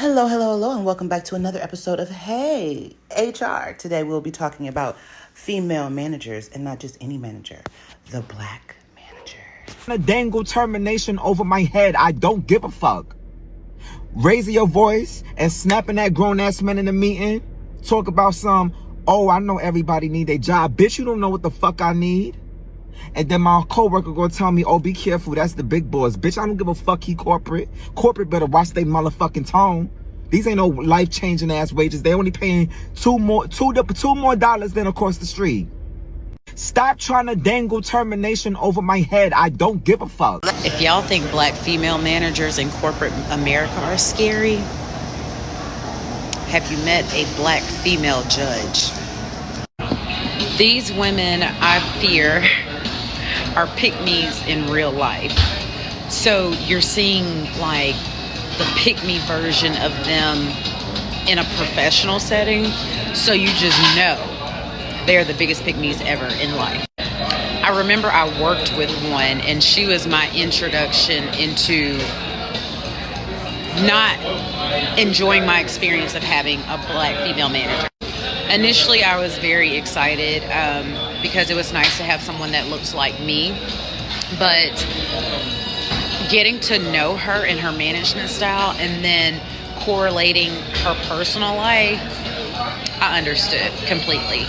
Hello, hello, hello, and welcome back to another episode of Hey HR. Today we'll be talking about female managers, and not just any manager, the black manager. A dangle termination over my head. I don't give a fuck. Raising your voice and snapping at grown-ass men in the meeting. Talk about oh, I know everybody need a job. Bitch, you don't know what the fuck I need. And then my coworker gonna tell me, oh, be careful, that's the big boys. Bitch, I don't give a fuck, he corporate. Corporate better watch their motherfucking tone. These ain't no life-changing ass wages. They only paying two more dollars than across the street. Stop trying to dangle termination over my head. I don't give a fuck. If y'all think black female managers in corporate America are scary, have you met a black female judge? These women, I fear, are pick-me's in real life. So you're seeing like the pick-me version of them in a professional setting. So you just know they're the biggest pick-me's ever in life. I remember I worked with one, and she was my introduction into not enjoying my experience of having a black female manager. Initially, I was very excited because it was nice to have someone that looks like me. But getting to know her and her management style and then correlating her personal life, I understood completely.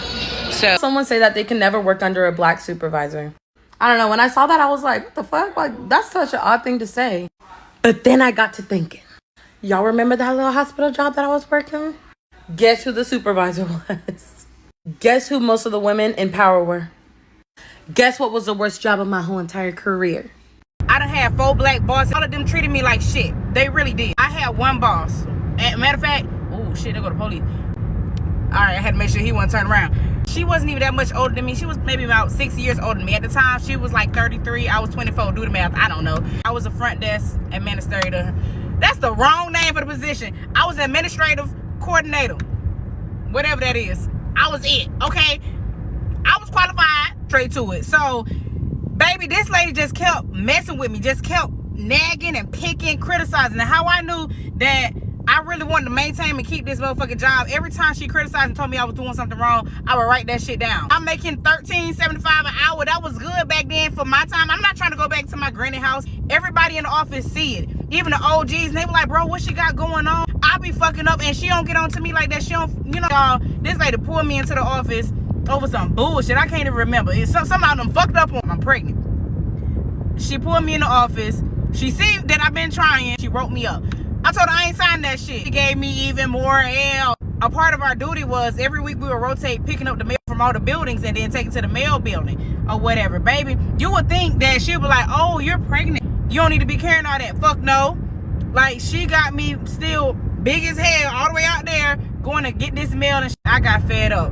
So someone say that they can never work under a black supervisor. I don't know. When I saw that, I was like, what the fuck? Like, that's such an odd thing to say. But then I got to thinking. Y'all remember that little hospital job that I was working? Guess who the supervisor was? Guess who most of the women in power were? Guess what was the worst job of my whole entire career? I done had 4 black bosses. All of them treated me like shit. They really did. I had one boss. Matter of fact, oh shit, they go to police. All right, I had to make sure he wasn't turned around. She wasn't even that much older than me. She was maybe about 6 years older than me. At the time, she was like 33. I was 24. Do the math. I don't know. I was a front desk administrator. That's the wrong name for the position. I was administrative coordinator. Whatever that is. I was it. Okay? I was qualified. Straight to it. So, baby, this lady just kept messing with me. Just kept nagging and picking, criticizing. And how I knew that I really wanted to maintain and keep this motherfucking job. Every time she criticized and told me I was doing something wrong, I would write that shit down. I'm making $13.75 an hour. That was good back then for my time. I'm not trying to go back to my granny house. Everybody in the office see it. Even the OGs, and they were like, bro, what she got going on? I be fucking up, and she don't get on to me like that. She don't, y'all, this lady pulled me into the office over some bullshit. I can't even remember. It's somehow I'm fucked up on. I'm pregnant. She pulled me in the office. She see that I've been trying. She wrote me up. I told her I ain't signed that shit. She gave me even more hell. A part of our duty was every week we would rotate picking up the mail from all the buildings and then take it to the mail building or whatever. Baby, you would think that she'd be like, oh, you're pregnant. You don't need to be carrying all that. Fuck no. Like, she got me still big as hell all the way out there going to get this mail, and I got fed up.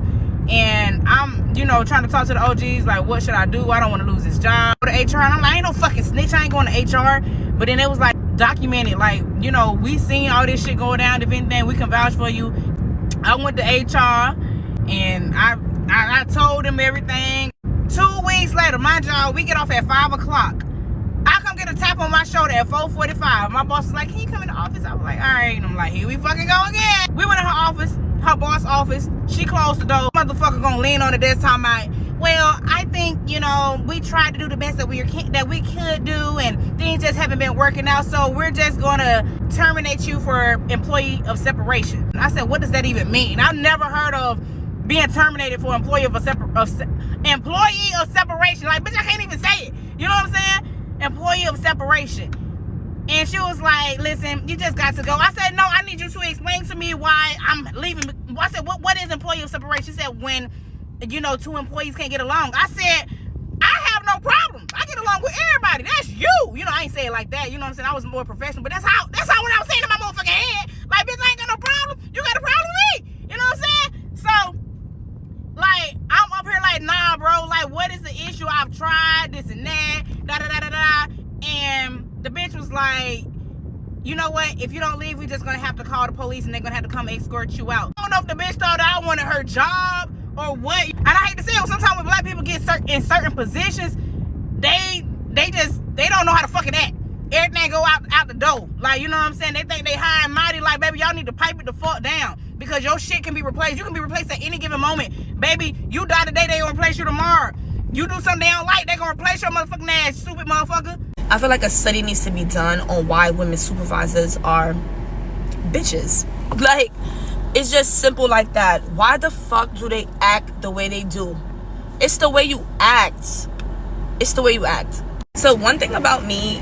And I'm, trying to talk to the OGs, like, what should I do? I don't want to lose this job. Go to HR, and I'm like, I ain't no fucking snitch. I ain't going to HR. But then it was like documented, like, we seen all this shit go down. If anything, we can vouch for you. I went to HR, and I told them everything. 2 weeks later, my job, we get off at 5 o'clock. I come get a tap on my shoulder at 4:45. My boss was like, can you come in the office? I was like, all right. And I'm like, here we fucking go again. We went in her office, her boss' office. She closed the door. Motherfucker gonna lean on the desk talking about, well, I think, we tried to do the best that we could do, and things just haven't been working out, so we're just gonna terminate you for employee of separation. I said, what does that even mean? I've never heard of being terminated for employee of separation. Like, bitch, I can't even say it. You know what I'm saying? Employee of separation. And she was like, listen, you just got to go. I said, no, I need you to explain to me why I'm leaving. I said, what is employee of separation? She said, when, 2 employees can't get along. I said, I have no problem. I get along with everybody. That's you. I ain't say it like that. You know what I'm saying? I was more professional, but that's how what I was saying in my motherfucking head. Like, bitch, I ain't got no problem. You got a problem with me. You know what I'm saying? So, like, I'm up here like, nah, bro. Like, what is the issue? I've tried this and that. Da-da-da-da-da. And the bitch was like, you know what? If you don't leave, we're just going to have to call the police, and they're going to have to come escort you out. I don't know if the bitch thought I wanted her job or what. And I hate to say it, sometimes when black people get in certain positions, they don't know how to fucking act. everything go out the door. Like, you know what I'm saying? They think they high and mighty. Like, baby, y'all need to pipe it the fuck down. Because your shit can be replaced. You can be replaced at any given moment. Baby, you die today, they gonna replace you tomorrow. You do something they don't like, they gonna replace your motherfucking ass, stupid motherfucker. I feel like a study needs to be done on why women supervisors are bitches. Like, it's just simple like that. Why the fuck do they act the way they do? It's the way you act. It's the way you act. So one thing about me,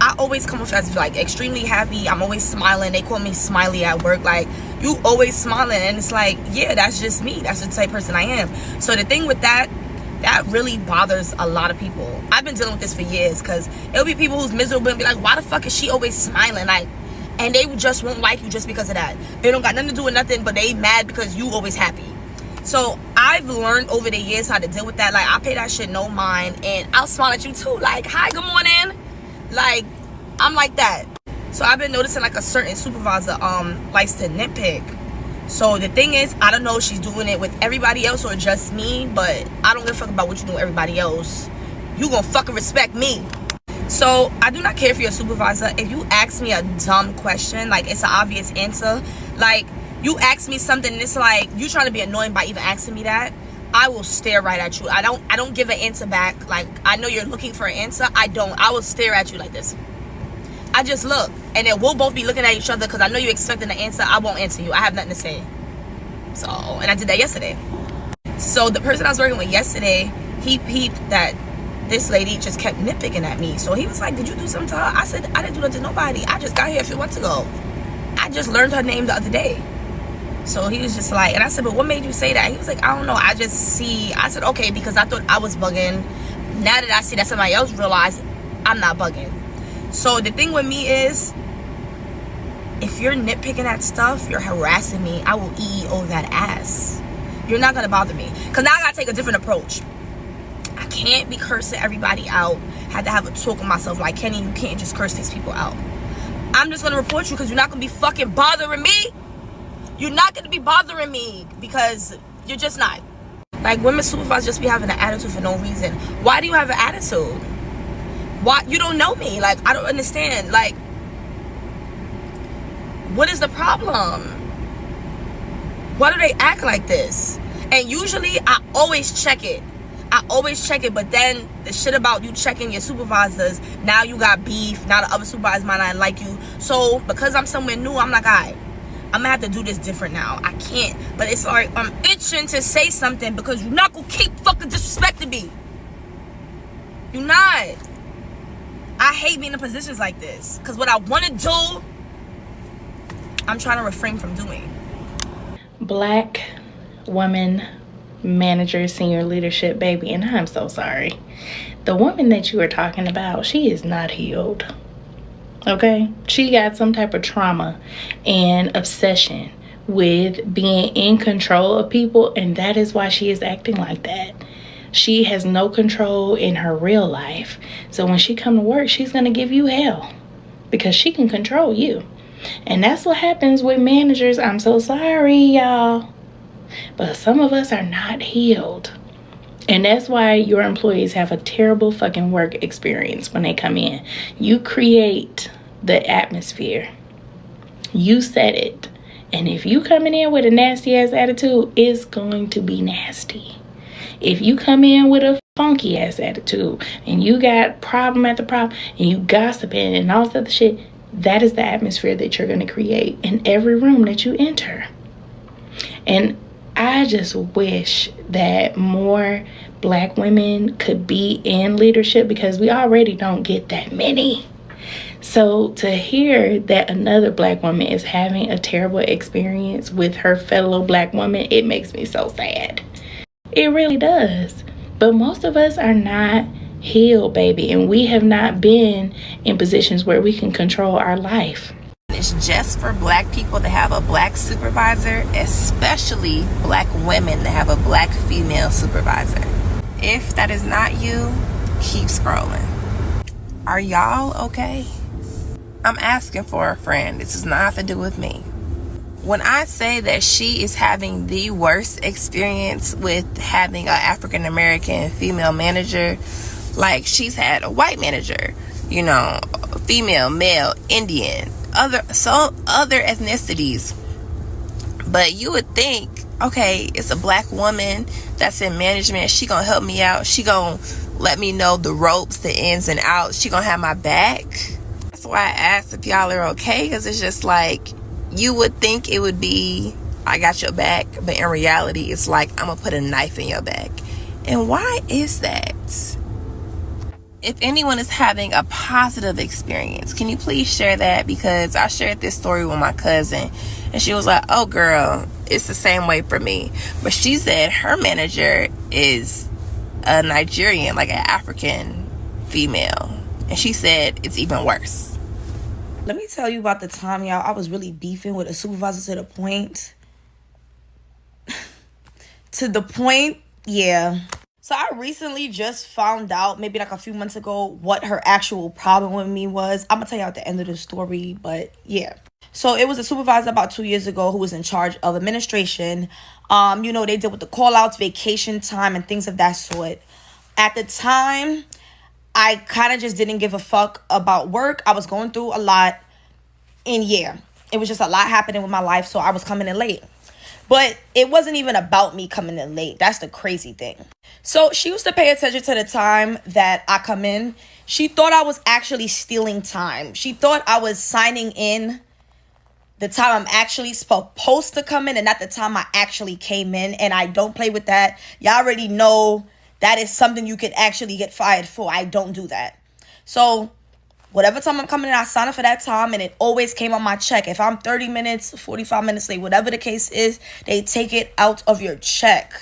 I always come off as like extremely happy. I'm always smiling. They call me smiley at work. Like, you always smiling. And it's like, yeah, that's just me. That's the type of person I am. So the thing with that really bothers a lot of people. I've been dealing with this for years, because it'll be people who's miserable and be like, why the fuck is she always smiling? Like, and they just won't like you just because of that. They don't got nothing to do with nothing, but they mad because you always happy. So I've learned over the years how to deal with that. Like, I pay that shit no mind, and I'll smile at you too. Like, hi, good morning. Like, I'm like that. So I've been noticing like a certain supervisor likes to nitpick. So the thing is, I don't know if she's doing it with everybody else or just me, but I don't give a fuck about what you do with everybody else. You gonna fucking respect me. So I do not care if you're a supervisor. If you ask me a dumb question, like it's an obvious answer, like you ask me something and it's like you trying to be annoying by even asking me that, I will stare right at you. I don't give an answer back. Like, I know you're looking for an answer. I don't. I will stare at you like this. I just look, and then we'll both be looking at each other because I know you're expecting an answer. I won't answer you. I have nothing to say. So, and I did that yesterday. So the person I was working with yesterday, he peeped that this lady just kept nitpicking at me. So he was like, did you do something to her? I said, I didn't do nothing to nobody. I just got here a few months ago. I just learned her name the other day. So he was just like, and I said, but what made you say that? He was like, I don't know. I said, okay, because I thought I was bugging. Now that I see that somebody else realized, I'm not bugging. So the thing with me is, if you're nitpicking at stuff, you're harassing me, I will EEO that ass. You're not gonna bother me. Cause now I gotta take a different approach. I can't be cursing everybody out. Had to have a talk with myself like, Kenny, you can't just curse these people out. I'm just gonna report you because you're not gonna be fucking bothering me. You're not gonna be bothering me because you're just not. Like, women supervisors just be having an attitude for no reason. Why do you have an attitude? Why? You don't know me. Like, I don't understand. Like, what is the problem? Why do they act like this? And usually I always check it. But then the shit about you checking your supervisors, now you got beef. Now the other supervisors might not like you. So because I'm somewhere new, I'm like, all right, I'm gonna have to do this different now. I can't. But it's like I'm itching to say something because you're not gonna keep fucking disrespecting me. You're not. I hate being in positions like this. Because what I want to do, I'm trying to refrain from doing. Black woman manager, senior leadership, baby, and I'm so sorry. The woman that you are talking about, she is not healed. Okay? She got some type of trauma and obsession with being in control of people, and that is why she is acting like that. She has no control in her real life. So when she come to work, she's going to give you hell because she can control you. And that's what happens with managers. I'm so sorry, y'all. But some of us are not healed. And that's why your employees have a terrible fucking work experience when they come in. You create the atmosphere. You set it. And if you coming in with a nasty ass attitude, it's going to be nasty. If you come in with a funky ass attitude and you got problem after problem and you gossiping and all this other shit, that is the atmosphere that you're going to create in every room that you enter. And I just wish that more black women could be in leadership because we already don't get that many. So to hear that another black woman is having a terrible experience with her fellow black woman, it makes me so sad. It really does. But most of us are not healed, baby, and we have not been in positions where we can control our life. It's just for black people to have a black supervisor, especially black women to have a black female supervisor. If that is not you, keep scrolling. Are y'all okay? I'm asking for a friend. This does not have to do with me. When I say that she is having the worst experience with having an African American female manager, like she's had a white manager, you know, female, male, Indian, other ethnicities. But you would think, okay, it's a black woman that's in management. She gonna help me out. She gonna let me know the ropes, the ins and outs. She gonna have my back. That's why I asked if y'all are okay, because it's just like, you would think it would be, I got your back, but in reality, it's like, I'm gonna put a knife in your back. And why is that? If anyone is having a positive experience, can you please share that? Because I shared this story with my cousin, and she was like, oh girl, it's the same way for me. But she said her manager is a Nigerian, like an African female, and she said it's even worse. Let me tell you about the time, y'all, I was really beefing with a supervisor to the point, yeah. So I recently just found out, maybe like a few months ago, what her actual problem with me was. I'm gonna tell you at the end of the story, but yeah. So it was a supervisor about 2 years ago who was in charge of administration. They deal with the call outs, vacation time, and things of that sort. At the time, I kind of just didn't give a fuck about work. I was going through a lot, and yeah, it was just a lot happening with my life, so I was coming in late. But it wasn't even about me coming in late. That's the crazy thing. So she used to pay attention to the time that I come in. She thought I was actually stealing time. She thought I was signing in the time I'm actually supposed to come in and not the time I actually came in. And I don't play with that. Y'all already know that is something you could actually get fired for. I don't do that. So whatever time I'm coming in, I sign up for that time, and it always came on my check. If I'm 30 minutes, 45 minutes late, whatever the case is, they take it out of your check.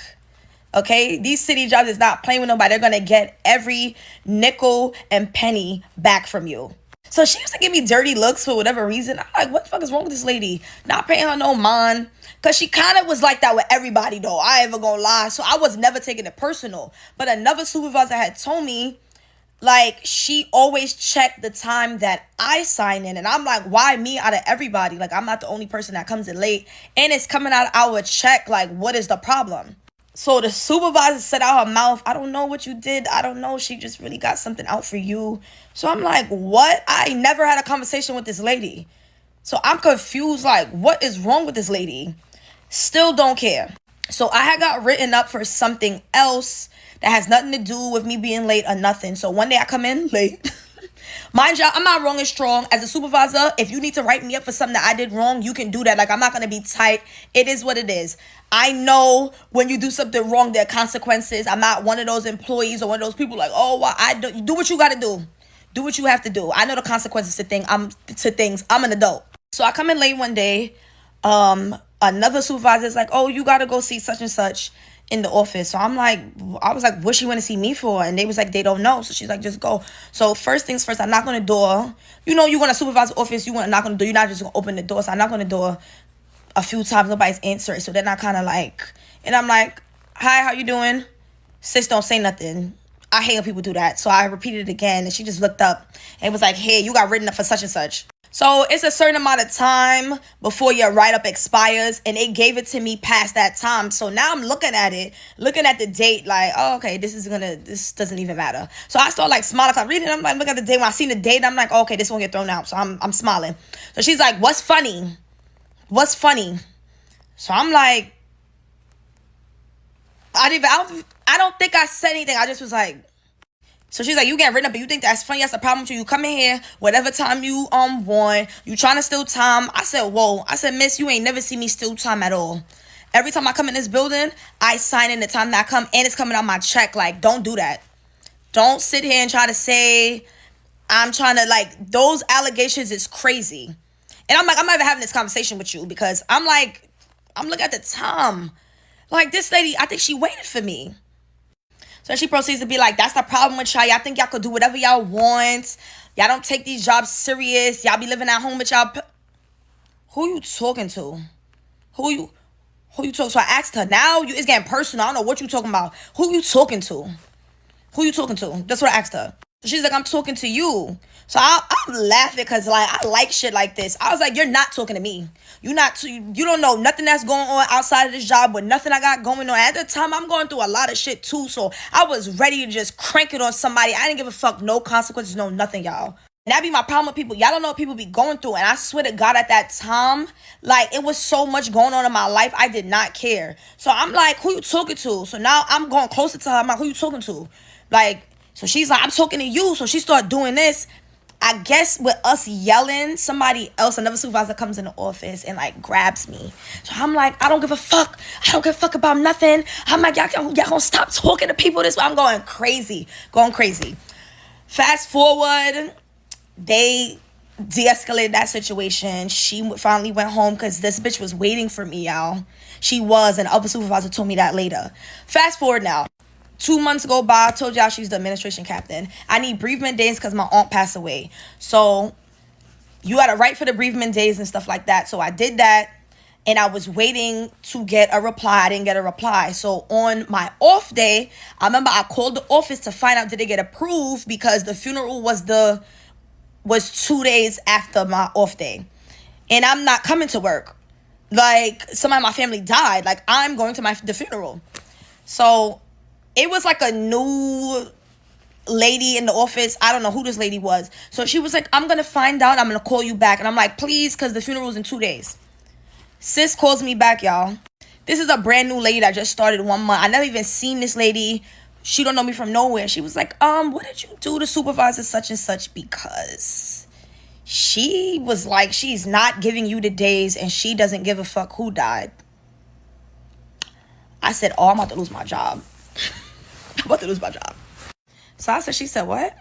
Okay? These city jobs is not playing with nobody. They're going to get every nickel and penny back from you. So she used to give me dirty looks for whatever reason. I'm like, what the fuck is wrong with this lady? Not paying her no mind. Because she kind of was like that with everybody, though. I ain't even gonna lie. So I was never taking it personal. But another supervisor had told me, like, she always checked the time that I sign in. And I'm like, why me out of everybody? Like, I'm not the only person that comes in late. And it's coming out of our check. Like, what is the problem? So the supervisor said out her mouth, I don't know what you did. I don't know. She just really got something out for you. So I'm like, what? I never had a conversation with this lady. So I'm confused. Like, what is wrong with this lady? Still don't care. So I had got written up for something else that has nothing to do with me being late or nothing. So one day I come in late. Mind you, I'm not wrong and strong. As a supervisor, if you need to write me up for something that I did wrong, you can do that. Like, I'm not going to be tight. It is what it is. I know when you do something wrong, there are consequences. I'm not one of those employees or one of those people like, oh, well, do what you got to do. Do what you have to do. I know the consequences to things. I'm an adult. So I come in late one day. Another supervisor is like, oh, you got to go see such and such in the office. So I was like, what she want to see me for? And they was like, they don't know. So she's like, just go. So first things first, I knock on the door. You know, you want to supervise the office, you want to knock on the door. You're not just going to open the door. So I knock on the door a few times. Nobody's answering. So then I kind of like, and I'm like, hi, how you doing? Sis, don't say nothing. I hate when people do that. So I repeated it again, and she just looked up and was like, hey, you got written up for such and such. So it's a certain amount of time before your write-up expires, and it gave it to me past that time. So now I'm looking at the date, like, oh, okay, this doesn't even matter. So I start like smiling. I'm reading, I'm like, look at the date. When I seen the date, I'm like, oh, okay, this won't get thrown out. So I'm smiling. So she's like, what's funny? What's funny? So I'm like, I don't think I said anything. I just was like, so she's like, you getting written up, but you think that's funny? That's the problem with you. You come in here, whatever time you want. You trying to steal time. I said, whoa. I said, miss, you ain't never seen me steal time at all. Every time I come in this building, I sign in the time that I come, and it's coming out my check. Like, don't do that. Don't sit here and try to say I'm trying to, like, those allegations is crazy. And I'm like, I'm not even having this conversation with you because I'm looking at the time. Like, this lady, I think she waited for me. So she proceeds to be like, that's the problem with y'all. Y'all think y'all could do whatever y'all want. Y'all don't take these jobs serious. Y'all be living at home with y'all. Who you talking to? Who you talking? So I asked her, now it's getting personal. I don't know what you talking about. Who you talking to? Who you talking to? That's what I asked her. So she's like, I'm talking to you. So I'm laughing because, like, I like shit like this. I was like, you're not talking to me. You don't know nothing that's going on outside of this job with nothing I got going on. At the time, I'm going through a lot of shit too. So I was ready to just crank it on somebody. I didn't give a fuck. No consequences, no nothing, y'all. And that be my problem with people. Y'all don't know what people be going through. And I swear to God, at that time, like, it was so much going on in my life, I did not care. So I'm like, who you talking to? So now I'm going closer to her. I'm like, who you talking to? Like, so she's like, I'm talking to you. So she started doing this. I guess with us yelling, somebody else, another supervisor comes in the office and like grabs me. So I'm like, I don't give a fuck. I don't give a fuck about nothing. I'm like, y'all gonna stop talking to people this way. I'm going crazy. Fast forward, they de-escalated that situation. She finally went home because this bitch was waiting for me, y'all. She was, and the other supervisor told me that later. Fast forward now. 2 months go by. I told y'all she's the administration captain. I need bereavement days because my aunt passed away. So you got to write for the bereavement days and stuff like that. So I did that. And I was waiting to get a reply. I didn't get a reply. So on my off day, I remember I called the office to find out did it get approved because the funeral was 2 days after my off day. And I'm not coming to work. Like, somebody in my family died. Like, I'm going to the funeral. So it was like a new lady in the office. I don't know who this lady was. So she was like, I'm going to find out. I'm going to call you back. And I'm like, please, because the funeral's in 2 days. Sis calls me back, y'all. This is a brand new lady that just started 1 month. I never even seen this lady. She don't know me from nowhere. She was like, what did you do to supervisor such and such? Because she was like, she's not giving you the days and she doesn't give a fuck who died. I said, I'm about to lose my job. So I said, she said, what?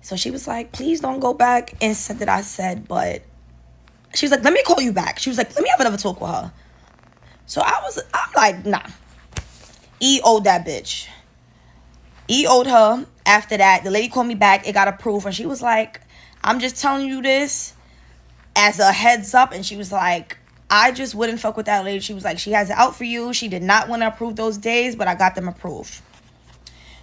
So she was like, please don't go back and said that I said, but she was like, let me call you back. She was like, let me have another talk with her. So I'm like, nah. EO'd that bitch. EO'd her. After that, the lady called me back. It got approved. And she was like, I'm just telling you this as a heads up. And she was like, I just wouldn't fuck with that lady. She was like, she has it out for you. She did not want to approve those days, but I got them approved.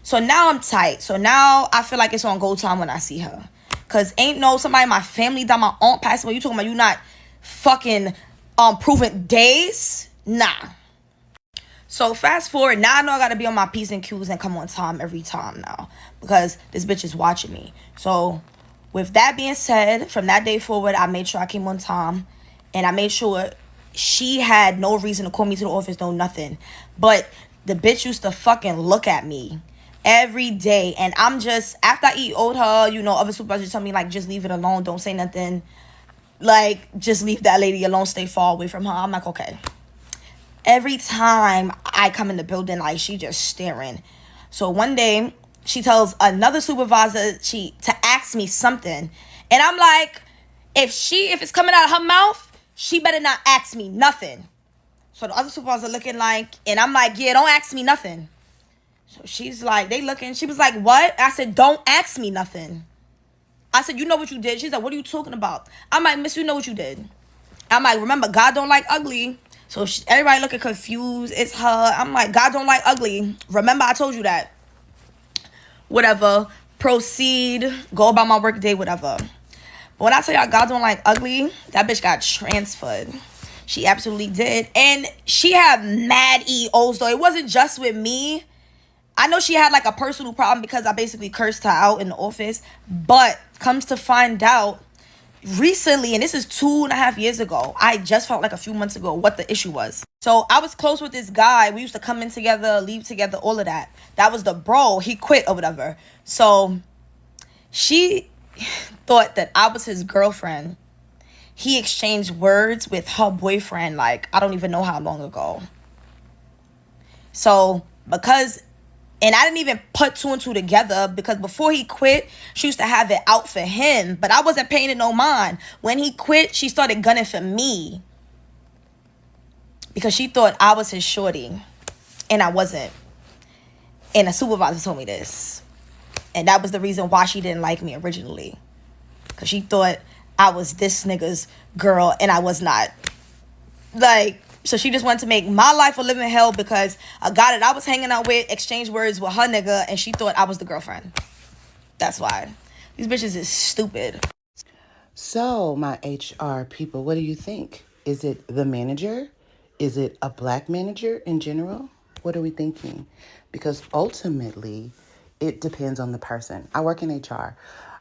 So now I'm tight. So now I feel like it's on go time when I see her. Because ain't no somebody in my family that my aunt passed away. You talking about you not fucking proving days? Nah. So fast forward. Now I know I got to be on my P's and Q's and come on time every time now. Because this bitch is watching me. So with that being said, from that day forward, I made sure I came on time. And I made sure she had no reason to call me to the office, no nothing. But the bitch used to fucking look at me every day. And I'm just, after I EO'd her, you know, other supervisors tell me, like, just leave it alone. Don't say nothing. Like, just leave that lady alone. Stay far away from her. I'm like, okay. Every time I come in the building, like, she just staring. So one day, she tells another supervisor to ask me something. And I'm like, if it's coming out of her mouth, she better not ask me nothing. So the other supervisor looking like, and I'm like, yeah, don't ask me nothing. So she's like, they looking, she was like, what? I said, don't ask me nothing. I said, you know what you did? She's like, what are you talking about? I'm like, miss, you know what you did. I'm like, remember, God don't like ugly. So everybody looking confused. It's her. I'm like, God don't like ugly. Remember, I told you that. Whatever. Proceed. Go about my work day, whatever. But when I tell y'all God don't like ugly, that bitch got transferred. She absolutely did. And she had mad EOs, though. It wasn't just with me. I know she had like a personal problem because I basically cursed her out in the office. But comes to find out, recently, and this is 2.5 years ago, I just felt like a few months ago what the issue was. So I was close with this guy. We used to come in together, leave together, all of that. That was the bro. He quit or whatever. So she thought that I was his girlfriend. He exchanged words with her boyfriend, like, I don't even know how long ago. So, and I didn't even put 2 and 2 together because before he quit, she used to have it out for him, but I wasn't paying it no mind. When he quit, she started gunning for me because she thought I was his shorty, and I wasn't. And the supervisor told me this. And that was the reason why she didn't like me originally. Because she thought I was this nigga's girl, and I was not. Like, so she just wanted to make my life a living hell because a guy that I was hanging out with exchanged words with her nigga, and she thought I was the girlfriend. That's why. These bitches is stupid. So, my HR people, what do you think? Is it the manager? Is it a black manager in general? What are we thinking? Because ultimately, it depends on the person. I work in HR.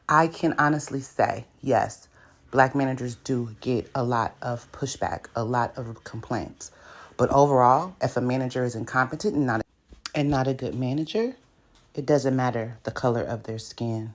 I can honestly say, yes, black managers do get a lot of pushback, a lot of complaints. But overall, if a manager is incompetent and not a good manager, it doesn't matter the color of their skin.